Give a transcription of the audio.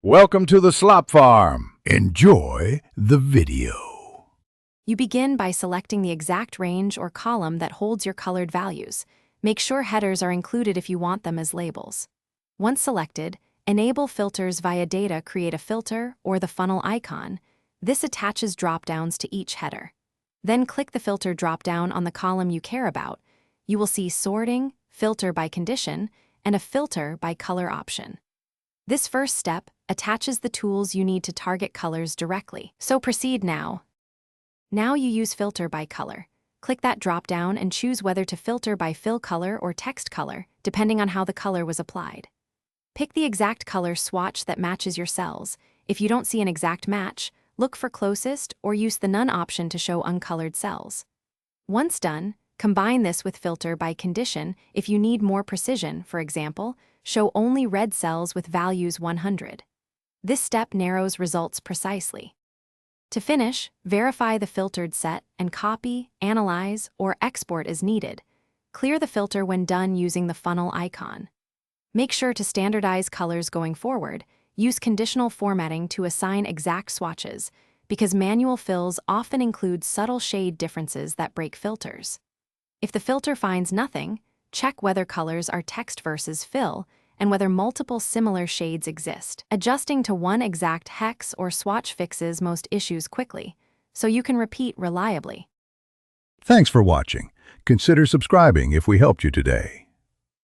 Welcome to the Slop Farm. Enjoy the video. You begin by selecting the exact range or column that holds your colored values. Make sure headers are included if you want them as labels. Once selected, enable filters via data, create a filter or the funnel icon. This attaches dropdowns to each header. Then click the filter dropdown on the column you care about. You will see sorting, filter by condition, and a filter by color option. This first step attaches the tools you need to target colors directly. So proceed now. Now you use filter by color. Click that drop-down and choose whether to filter by fill color or text color, depending on how the color was applied. Pick the exact color swatch that matches your cells. If you don't see an exact match, look for closest or use the none option to show uncolored cells. Once done, combine this with filter by condition if you need more precision. For example, show only red cells with values 100. This step narrows results precisely. To finish, verify the filtered set and copy, analyze, or export as needed. Clear the filter when done using the funnel icon. Make sure to standardize colors going forward. Use conditional formatting to assign exact swatches, because manual fills often include subtle shade differences that break filters. If the filter finds nothing, check whether colors are text versus fill and whether multiple similar shades exist. Adjusting to one exact hex or swatch fixes most issues quickly, so you can repeat reliably. Thanks for watching. Consider subscribing if we helped you today.